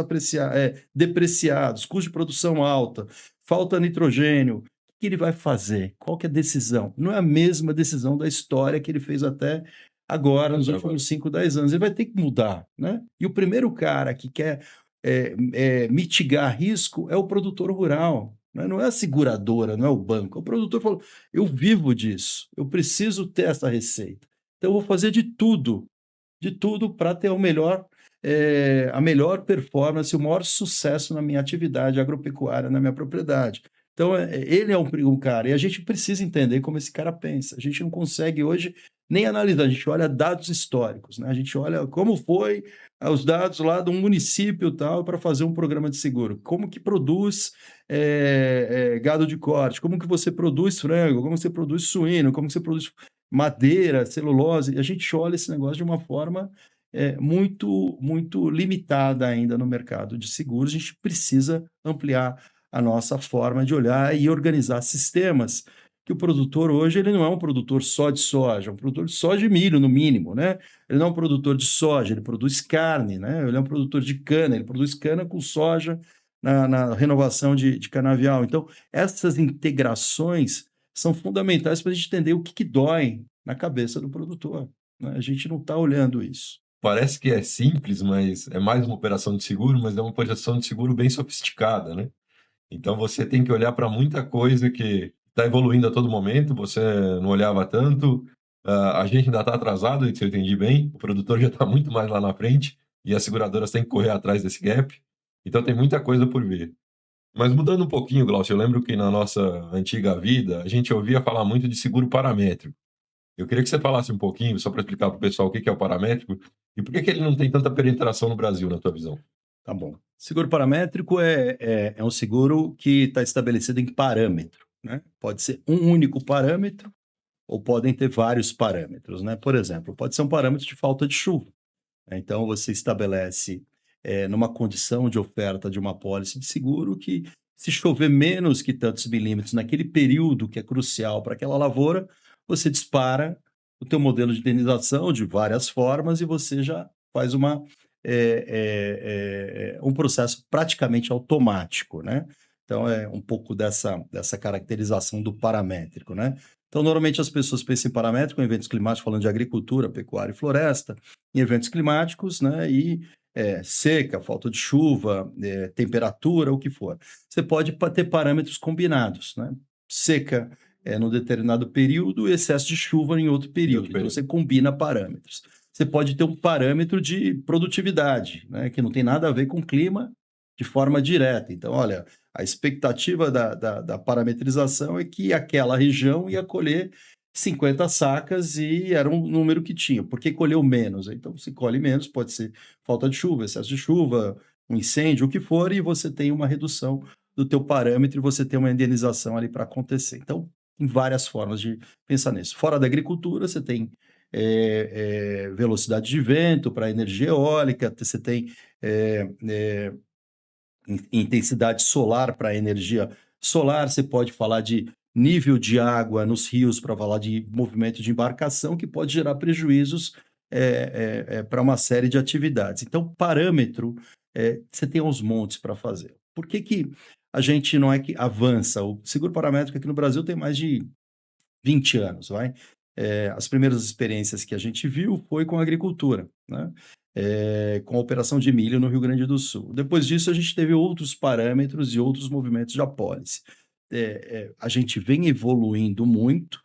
depreciados, custo de produção alta, falta nitrogênio. Que ele vai fazer? Qual que é a decisão? Não é a mesma decisão da história que ele fez até agora, nos últimos 5, 10 anos. Ele vai ter que mudar, né? E o primeiro cara que quer mitigar risco é o produtor rural, né? Não é a seguradora, não é o banco. O produtor falou, eu vivo disso, eu preciso ter essa receita. Então, eu vou fazer de tudo para ter a melhor performance, o maior sucesso na minha atividade agropecuária, na minha propriedade. Então, ele é um cara, e a gente precisa entender como esse cara pensa. A gente não consegue hoje nem analisar, a gente olha dados históricos, né? A gente olha como foi os dados lá de um município tal para fazer um programa de seguro. Como que produz gado de corte, como que você produz frango, como você produz suíno, como que você produz madeira, celulose. A gente olha esse negócio de uma forma muito, muito limitada ainda no mercado de seguros. A gente precisa ampliar a nossa forma de olhar e organizar sistemas, que o produtor hoje ele não é um produtor só de soja, é um produtor só de milho, no mínimo, né? Ele não é um produtor de soja, ele produz carne, né? Ele é um produtor de cana, ele produz cana com soja na renovação de canavial. Então, essas integrações são fundamentais para a gente entender o que dói na cabeça do produtor, né? A gente não está olhando isso. Parece que é simples, mas é mais uma operação de seguro, mas é uma operação de seguro bem sofisticada, né? Então você tem que olhar para muita coisa que está evoluindo a todo momento, você não olhava tanto, a gente ainda está atrasado, se eu entendi bem, o produtor já está muito mais lá na frente e as seguradoras têm que correr atrás desse gap, então tem muita coisa por vir. Mas mudando um pouquinho, Glaucio, eu lembro que na nossa antiga vida a gente ouvia falar muito de seguro paramétrico. Eu queria que você falasse um pouquinho, só para explicar para o pessoal o que é o paramétrico e por que ele não tem tanta penetração no Brasil, na tua visão. Tá bom. Seguro paramétrico é um seguro que está estabelecido em parâmetro, né? Pode ser um único parâmetro ou podem ter vários parâmetros, né? Por exemplo, pode ser um parâmetro de falta de chuva, né? Então, você estabelece numa condição de oferta de uma apólice de seguro que se chover menos que tantos milímetros naquele período que é crucial para aquela lavoura, você dispara o teu modelo de indenização de várias formas e você já faz uma um processo praticamente automático, né? Então, é um pouco dessa caracterização do paramétrico, né? Então, normalmente as pessoas pensam em paramétrico em eventos climáticos, falando de agricultura, pecuária e floresta, em eventos climáticos, né? Seca, falta de chuva, temperatura, o que for. Você pode ter parâmetros combinados, né? Seca num determinado período, excesso de chuva em outro período. Então, você combina parâmetros. Você pode ter um parâmetro de produtividade, né? Que não tem nada a ver com clima de forma direta. Então, olha, a expectativa da parametrização é que aquela região ia colher 50 sacas e era um número que tinha. Por que colheu menos? Então, se colhe menos, pode ser falta de chuva, excesso de chuva, um incêndio, o que for, e você tem uma redução do teu parâmetro e você tem uma indenização ali para acontecer. Então, tem várias formas de pensar nisso. Fora da agricultura, você tem velocidade de vento para energia eólica, você tem intensidade solar para energia solar, você pode falar de nível de água nos rios para falar de movimento de embarcação, que pode gerar prejuízos para uma série de atividades. Então, parâmetro, você tem aos montes para fazer. Por que a gente não é que avança? O seguro paramétrico aqui no Brasil tem mais de 20 anos, vai? As primeiras experiências que a gente viu foi com a agricultura, né? Com a operação de milho no Rio Grande do Sul. Depois disso, a gente teve outros parâmetros e outros movimentos de apólice. A gente vem evoluindo muito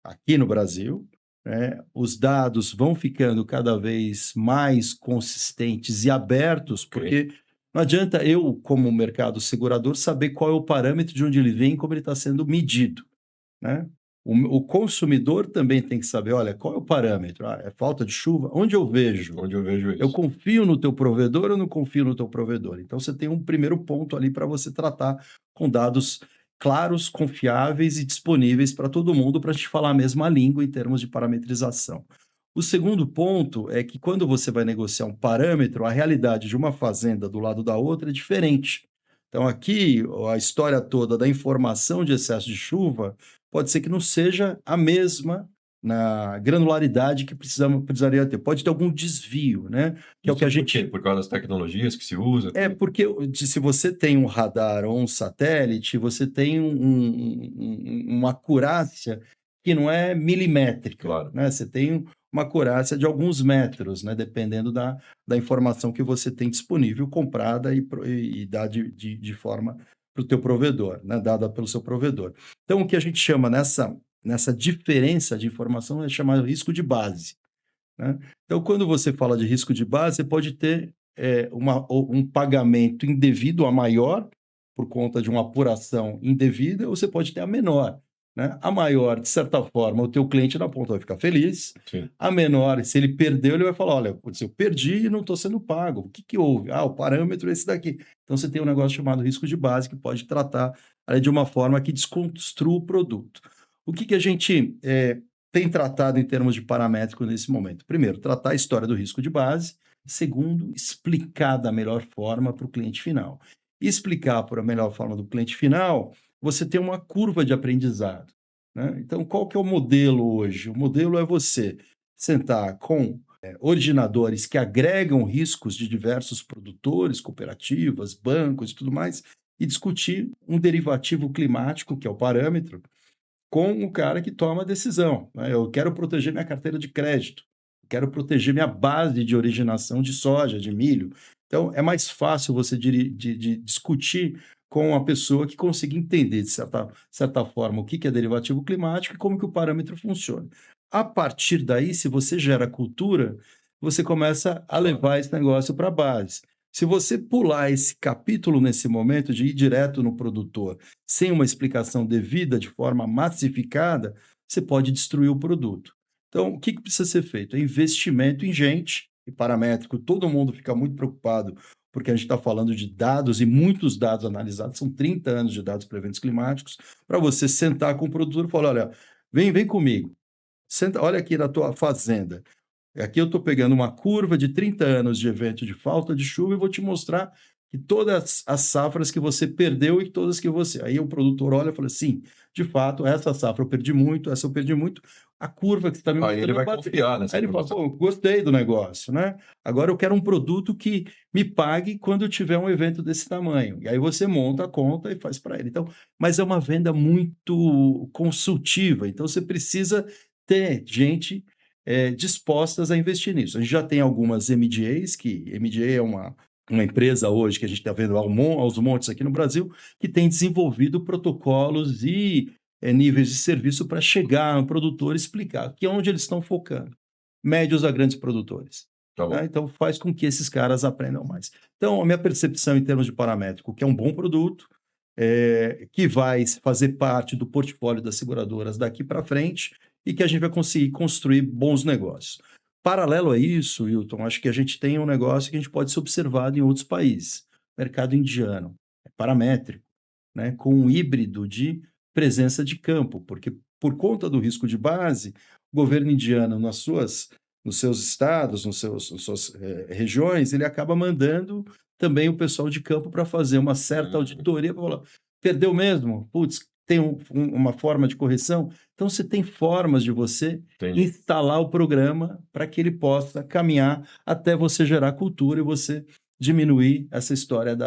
aqui no Brasil, né? Os dados vão ficando cada vez mais consistentes e abertos, porque não adianta eu, como mercado segurador, saber qual é o parâmetro de onde ele vem e como ele está sendo medido, né? O consumidor também tem que saber, olha, qual é o parâmetro? É falta de chuva? Onde eu vejo? Onde eu vejo isso. Eu confio no teu provedor ou não confio no teu provedor? Então, você tem um primeiro ponto ali para você tratar com dados claros, confiáveis e disponíveis para todo mundo, para a gente falar a mesma língua em termos de parametrização. O segundo ponto é que quando você vai negociar um parâmetro, a realidade de uma fazenda do lado da outra é diferente. Então, aqui, a história toda da informação de excesso de chuva pode ser que não seja a mesma na granularidade que precisaria ter. Pode ter algum desvio, né? Que é o que a gente... Por quê? Por causa das tecnologias que se usam? Porque se você tem um radar ou um satélite, você tem uma acurácia que não é milimétrica, Claro. né? Você tem uma acurácia de alguns metros, né? Dependendo da informação que você tem disponível, comprada e dada de forma para o teu provedor, né? Dada pelo seu provedor. Então, o que a gente chama nessa diferença de informação é chamado risco de base, né? Então, quando você fala de risco de base, você pode ter um pagamento indevido a maior, por conta de uma apuração indevida, ou você pode ter a menor, né? A maior, de certa forma, o teu cliente na ponta vai ficar feliz. Sim. A menor, se ele perdeu, ele vai falar, olha, eu perdi e não estou sendo pago. O que houve? O parâmetro é esse daqui. Então, você tem um negócio chamado risco de base, que pode tratar de uma forma que desconstrua o produto. O que a gente tem tratado em termos de paramétrico nesse momento? Primeiro, tratar a história do risco de base. Segundo, explicar da melhor forma para o cliente final. E explicar por a melhor forma do cliente final, você tem uma curva de aprendizado, né? Então, qual que é o modelo hoje? O modelo é você sentar com originadores que agregam riscos de diversos produtores, cooperativas, bancos e tudo mais, e discutir um derivativo climático, que é o parâmetro, com o cara que toma a decisão, né? Eu quero proteger minha carteira de crédito, quero proteger minha base de originação de soja, de milho. Então, é mais fácil você de discutir com a pessoa que consiga entender, de certa forma, o que é derivativo climático e como que o parâmetro funciona. A partir daí, se você gera cultura, você começa a levar esse negócio para a base. Se você pular esse capítulo nesse momento de ir direto no produtor, sem uma explicação devida, de forma massificada, você pode destruir o produto. Então, o que precisa ser feito? É investimento em gente e paramétrico. Todo mundo fica muito preocupado, porque a gente está falando de dados e muitos dados analisados, são 30 anos de dados para eventos climáticos, para você sentar com o produtor e falar, olha, vem comigo, senta, olha aqui na tua fazenda. Aqui eu estou pegando uma curva de 30 anos de evento de falta de chuva e vou te mostrar que todas as safras que você perdeu e todas que você... Aí o produtor olha e fala, sim, de fato, essa safra eu perdi muito, essa eu perdi muito, a curva que você está me Aí ele mostrando vai bateu. confiar nessa Aí ele fala, produção. pô, gostei do negócio, né? Agora eu quero um produto que me pague quando eu tiver um evento desse tamanho. E aí você monta a conta e faz para ele. Então, mas é uma venda muito consultiva, então você precisa ter gente dispostas a investir nisso. A gente já tem algumas MGAs, que MGA é uma empresa hoje que a gente está vendo aos montes aqui no Brasil, que tem desenvolvido protocolos e níveis de serviço para chegar no produtor e explicar que é onde eles estão focando. Médios a grandes produtores. Tá bom. Tá? Então faz com que esses caras aprendam mais. Então, a minha percepção em termos de paramétrico, que é um bom produto, que vai fazer parte do portfólio das seguradoras daqui para frente e que a gente vai conseguir construir bons negócios. Paralelo a isso, Wilton, acho que a gente tem um negócio que a gente pode ser observado em outros países. Mercado indiano, é paramétrico, né, com um híbrido de presença de campo, porque por conta do risco de base, o governo indiano, nos seus estados, nas suas regiões, ele acaba mandando também o pessoal de campo para fazer uma certa auditoria, para falar, perdeu mesmo? Putz, tem uma forma de correção? Então, você tem formas de você Entendi. instalar o programa para que ele possa caminhar até você gerar cultura e você diminuir essa história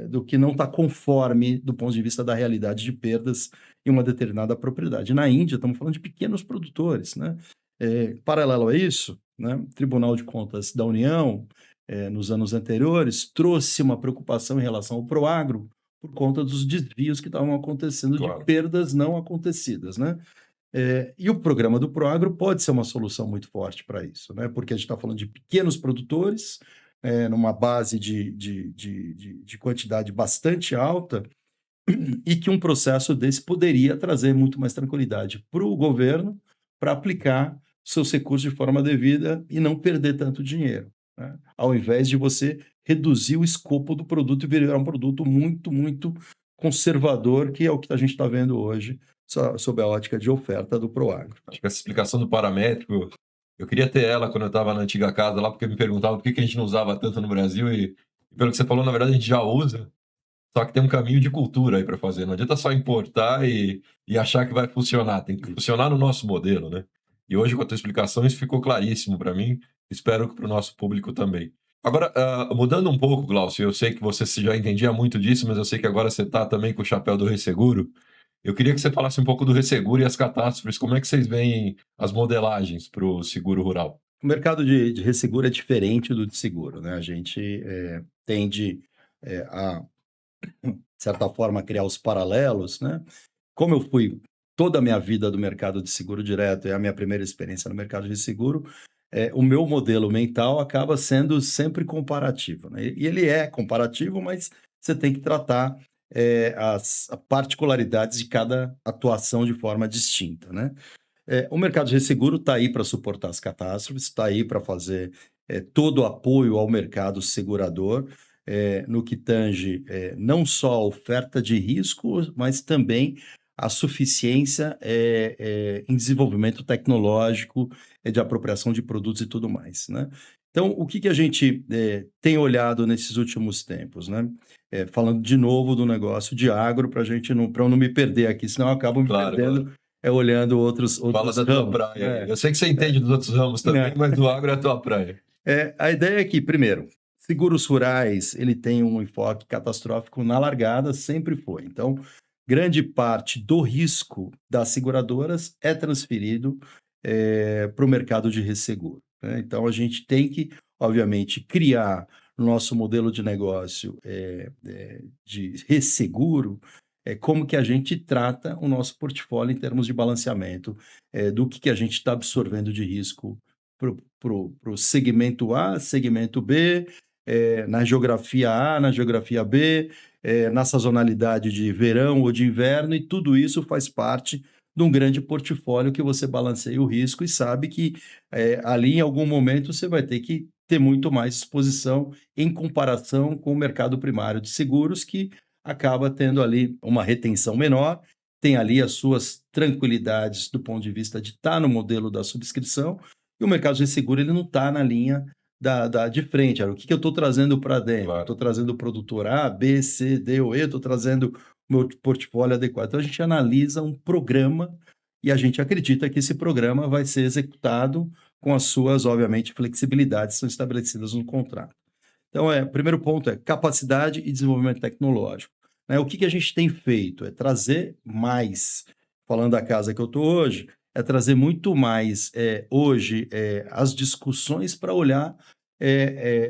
do que não está conforme do ponto de vista da realidade de perdas em uma determinada propriedade. Na Índia, estamos falando de pequenos produtores, né? Paralelo a isso, né, o Tribunal de Contas da União, nos anos anteriores, trouxe uma preocupação em relação ao Proagro por conta dos desvios que estavam acontecendo Claro. de perdas não acontecidas, né? E o programa do Proagro pode ser uma solução muito forte para isso, né? Porque a gente está falando de pequenos produtores, numa base de quantidade bastante alta, e que um processo desse poderia trazer muito mais tranquilidade para o governo para aplicar seus recursos de forma devida e não perder tanto dinheiro, né? Ao invés de você reduzir o escopo do produto e virar um produto muito, muito conservador, que é o que a gente está vendo hoje sob a ótica de oferta do Proagro. Acho que essa explicação do paramétrico, eu queria ter ela quando eu estava na antiga casa lá, porque me perguntavam por que a gente não usava tanto no Brasil e pelo que você falou, na verdade a gente já usa, só que tem um caminho de cultura aí para fazer. Não adianta só importar e achar que vai funcionar, tem que funcionar no nosso modelo, né? E hoje com a tua explicação isso ficou claríssimo para mim, espero que para o nosso público também. Agora, mudando um pouco, Glaucio, eu sei que você já entendia muito disso, mas eu sei que agora você está também com o chapéu do Resseguro. Eu queria que você falasse um pouco do resseguro e as catástrofes. Como é que vocês veem as modelagens para o seguro rural? O mercado de resseguro é diferente do de seguro, né? A gente tende a, de certa forma, criar os paralelos, né? Como eu fui toda a minha vida do mercado de seguro direto, é a minha primeira experiência no mercado de seguro, o meu modelo mental acaba sendo sempre comparativo, né? E ele é comparativo, mas você tem que tratar as particularidades de cada atuação de forma distinta, né? O mercado de resseguro está aí para suportar as catástrofes, está aí para fazer todo o apoio ao mercado segurador, no que tange não só a oferta de risco, mas também a suficiência em desenvolvimento tecnológico, de apropriação de produtos e tudo mais, né? Então, o que a gente tem olhado nesses últimos tempos, né? Falando de novo do negócio de agro, para eu não me perder aqui, senão eu acabo me perdendo. Claro. Olhando outros Fala da ramos. tua praia. Eu sei que você entende dos outros ramos também, mas do agro é a tua praia. A ideia é que, primeiro, seguros rurais, ele tem um enfoque catastrófico na largada, sempre foi. Então, grande parte do risco das seguradoras é transferido para o mercado de resseguro, né? Então, a gente tem que, obviamente, criar no nosso modelo de negócio de resseguro, como que a gente trata o nosso portfólio em termos de balanceamento, do que a gente está absorvendo de risco para o segmento A, segmento B, na geografia A, na geografia B, na sazonalidade de verão ou de inverno, e tudo isso faz parte de um grande portfólio que você balanceia o risco e sabe que ali em algum momento você vai ter que ter muito mais exposição em comparação com o mercado primário de seguros, que acaba tendo ali uma retenção menor, tem ali as suas tranquilidades do ponto de vista de estar no modelo da subscrição, e o mercado de seguro ele não está na linha de frente. O que eu estou trazendo para dentro? Claro. Estou trazendo o produtor A, B, C, D ou E, estou trazendo meu portfólio adequado. Então, a gente analisa um programa e a gente acredita que esse programa vai ser executado com as suas, obviamente, flexibilidades que são estabelecidas no contrato. Então, o primeiro ponto é capacidade e desenvolvimento tecnológico. Né? O que a gente tem feito? É trazer mais, falando da casa que eu estou hoje, é trazer muito mais hoje as discussões para olhar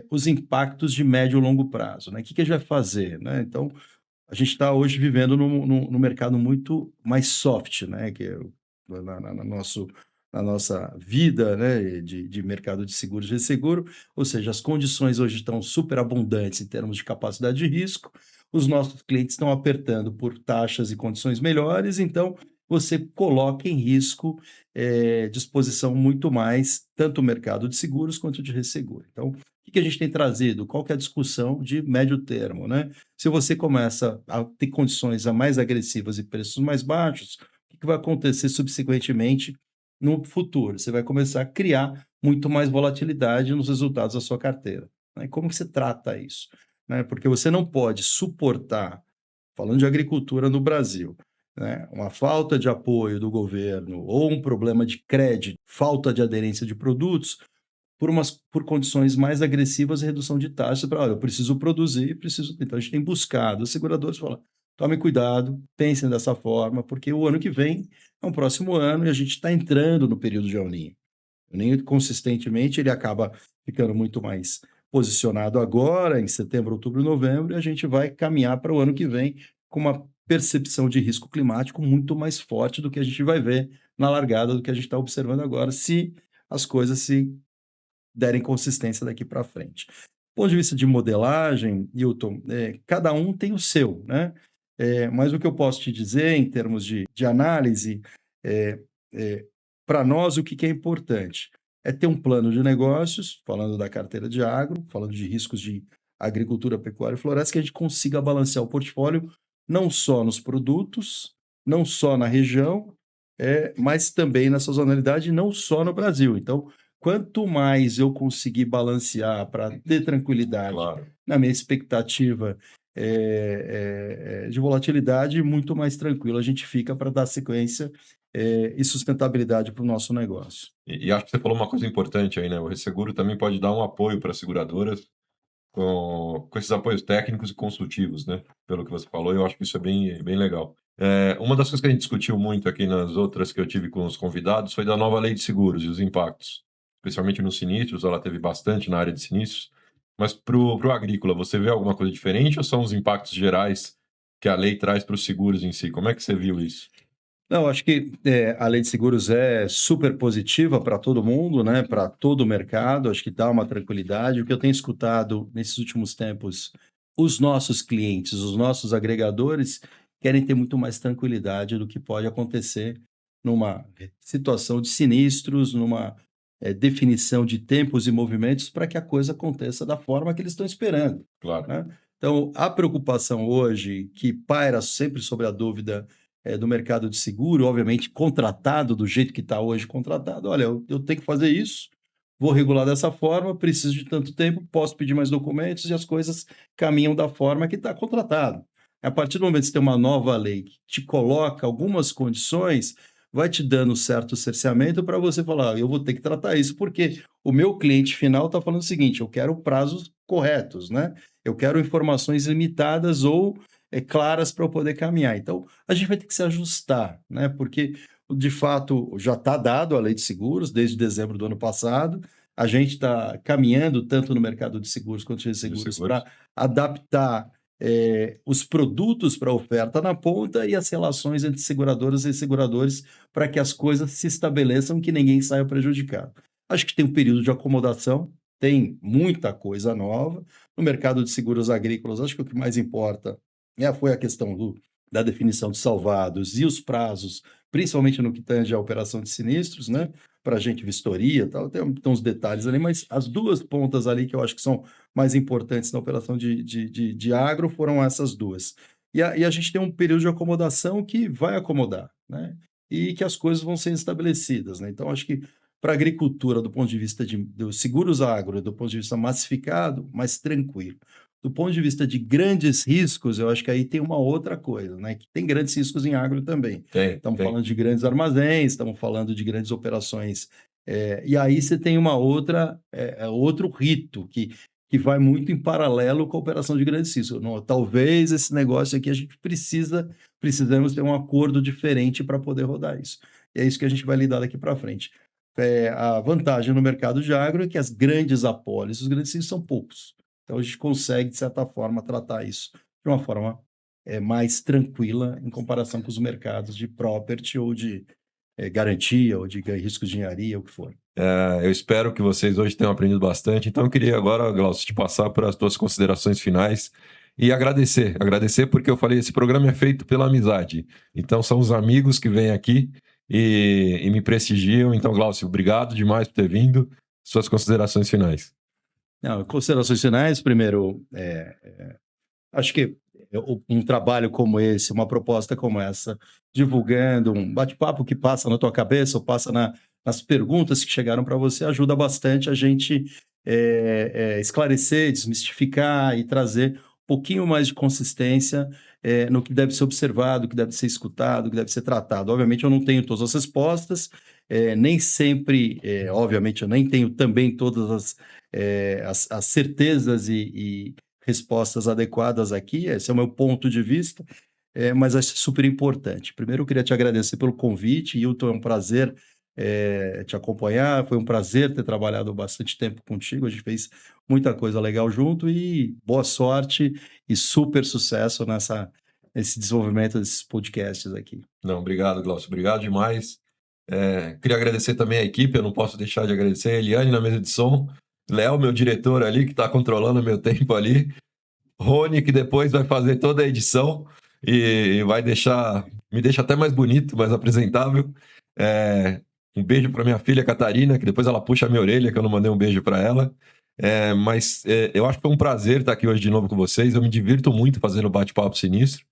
os impactos de médio e longo prazo. Né? O que a gente vai fazer? Né? Então, a gente está hoje vivendo num mercado muito mais soft, né? Que é na nossa vida, né? De mercado de seguros e resseguro, ou seja, as condições hoje estão super abundantes em termos de capacidade de risco, os nossos clientes estão apertando por taxas e condições melhores, então você coloca em risco disposição muito mais, tanto o mercado de seguros quanto de resseguro. Então, o que a gente tem trazido? Qual que é a discussão de médio termo, né? Se você começa a ter condições mais agressivas e preços mais baixos, o que vai acontecer subsequentemente no futuro? Você vai começar a criar muito mais volatilidade nos resultados da sua carteira. Né? Como que você trata isso? Né? Porque você não pode suportar, falando de agricultura no Brasil, né, uma falta de apoio do governo ou um problema de crédito, falta de aderência de produtos, por condições mais agressivas e redução de taxas para, olha, eu preciso produzir, preciso. Então, a gente tem buscado, os seguradores falam, tomem cuidado, pensem dessa forma, porque o ano que vem é um próximo ano e a gente está entrando no período de El Niño. O Ninho, consistentemente, ele acaba ficando muito mais posicionado agora, em setembro, outubro e novembro, e a gente vai caminhar para o ano que vem com uma percepção de risco climático muito mais forte do que a gente vai ver na largada do que a gente está observando agora, se as coisas se derem consistência daqui para frente. Do ponto de vista de modelagem, Hilton, cada um tem o seu, né? Mas o que eu posso te dizer em termos de análise, para nós o que é importante? É ter um plano de negócios, falando da carteira de agro, falando de riscos de agricultura, pecuária e floresta, que a gente consiga balancear o portfólio não só nos produtos, não só na região, mas também na sazonalidade, não só no Brasil. Então, quanto mais eu conseguir balancear para ter tranquilidade Claro. na minha expectativa de volatilidade, muito mais tranquilo a gente fica para dar sequência e sustentabilidade para o nosso negócio. E acho que você falou uma coisa importante aí, né? O resseguro também pode dar um apoio para as seguradoras com esses apoios técnicos e consultivos, né? Pelo que você falou, eu acho que isso é bem legal. Uma das coisas que a gente discutiu muito aqui nas outras que eu tive com os convidados foi da nova lei de seguros e os impactos, especialmente nos sinistros, ela teve bastante na área de sinistros, mas pro agrícola, você vê alguma coisa diferente ou são os impactos gerais que a lei traz para os seguros em si? Como é que você viu isso? Não, acho que a lei de seguros é super positiva para todo mundo, né? Para todo o mercado, acho que dá uma tranquilidade. O que eu tenho escutado nesses últimos tempos, os nossos clientes, os nossos agregadores querem ter muito mais tranquilidade do que pode acontecer numa situação de sinistros, numa definição de tempos e movimentos para que a coisa aconteça da forma que eles estão esperando. Claro. Né? Então, a preocupação hoje, que paira sempre sobre a dúvida do mercado de seguro, obviamente contratado do jeito que está hoje contratado, olha, eu tenho que fazer isso, vou regular dessa forma, preciso de tanto tempo, posso pedir mais documentos e as coisas caminham da forma que está contratado. A partir do momento que você tem uma nova lei que te coloca algumas condições, vai te dando certo cerceamento para você falar, eu vou ter que tratar isso, porque o meu cliente final está falando o seguinte, eu quero prazos corretos, né? Eu quero informações limitadas ou claras para eu poder caminhar. Então, a gente vai ter que se ajustar, né? Porque, de fato, já está dado a lei de seguros desde dezembro do ano passado. A gente está caminhando tanto no mercado de seguros quanto de seguros para adaptar os produtos para a oferta na ponta e as relações entre seguradoras e seguradores para que as coisas se estabeleçam que ninguém saia prejudicado. Acho que tem um período de acomodação, tem muita coisa nova. No mercado de seguros agrícolas, acho que o que mais importa foi a questão da definição de salvados e os prazos, principalmente no que tange à operação de sinistros, né? Para a gente, vistoria e tal, tem uns detalhes ali, mas as duas pontas ali que eu acho que são mais importantes na operação de agro foram essas duas. E a gente tem um período de acomodação que vai acomodar, né? E que as coisas vão ser estabelecidas, né? Então, acho que para a agricultura, do ponto de vista dos seguros agro, do ponto de vista massificado, mais tranquilo. Do ponto de vista de grandes riscos, eu acho que aí tem uma outra coisa, né? Que tem grandes riscos em agro também. Estamos falando de grandes armazéns, estamos falando de grandes operações. E aí você tem uma outra, outro rito que vai muito em paralelo com a operação de grandes riscos. Não, talvez esse negócio aqui a gente precisamos ter um acordo diferente para poder rodar isso. E é isso que a gente vai lidar daqui para frente. A vantagem no mercado de agro é que as grandes apólices, os grandes riscos são poucos. Então a gente consegue, de certa forma, tratar isso de uma forma mais tranquila em comparação com os mercados de property ou de garantia ou de riscos de engenharia, o que for. Eu espero que vocês hoje tenham aprendido bastante. Então eu queria agora, Glaucio, te passar para as tuas considerações finais e agradecer porque eu falei, esse programa é feito pela amizade. Então são os amigos que vêm aqui e me prestigiam. Então, Glaucio, obrigado demais por ter vindo. Suas considerações finais. Não, considerações finais, primeiro, acho que um trabalho como esse, uma proposta como essa, divulgando um bate-papo que passa na tua cabeça ou passa nas perguntas que chegaram para você, ajuda bastante a gente esclarecer, desmistificar e trazer um pouquinho mais de consistência no que deve ser observado, o que deve ser escutado, o que deve ser tratado. Obviamente eu não tenho todas as respostas, nem sempre, obviamente eu nem tenho também todas as certezas e respostas adequadas aqui, esse é o meu ponto de vista, mas acho super importante. Primeiro eu queria te agradecer pelo convite, Hilton, é um prazer te acompanhar, foi um prazer ter trabalhado bastante tempo contigo, a gente fez muita coisa legal junto e boa sorte e super sucesso nesse desenvolvimento desses podcasts aqui. Não, obrigado, Glaucio, obrigado demais. Queria agradecer também a equipe, eu não posso deixar de agradecer a Eliane na mesa de som, Léo, meu diretor ali, que está controlando o meu tempo ali, Rony, que depois vai fazer toda a edição e vai me deixa até mais bonito, mais apresentável. Um beijo para minha filha Catarina, que depois ela puxa a minha orelha, que eu não mandei um beijo para ela. Mas eu acho que foi um prazer estar aqui hoje de novo com vocês, eu me divirto muito fazendo bate-papo sinistro.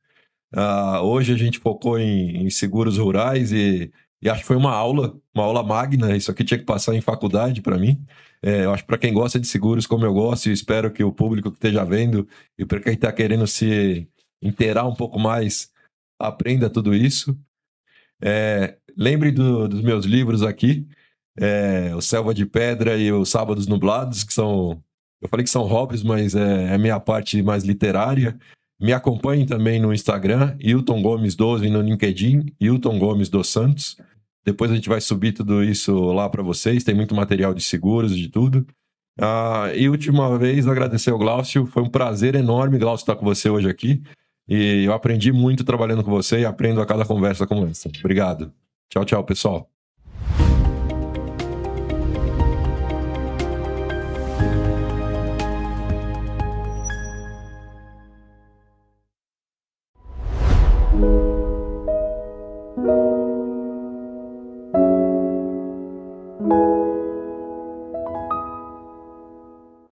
Hoje a gente focou em seguros rurais e acho que foi uma aula magna. Isso aqui tinha que passar em faculdade para mim. Eu acho que para quem gosta de seguros como eu gosto, e espero que o público que esteja vendo e para quem está querendo se inteirar um pouco mais, aprenda tudo isso. Lembre dos meus livros aqui, o Selva de Pedra e o Sábados Nublados, que são... Eu falei que são hobbies, mas é a minha parte mais literária. Me acompanhem também no Instagram, Hilton Gomes 12, no LinkedIn, Hilton Gomes dos Santos. Depois a gente vai subir tudo isso lá para vocês. Tem muito material de seguros, de tudo. E última vez, agradecer ao Glaucio. Foi um prazer enorme, Glaucio, estar com você hoje aqui. E eu aprendi muito trabalhando com você e aprendo a cada conversa como essa. Obrigado. Tchau, tchau, pessoal.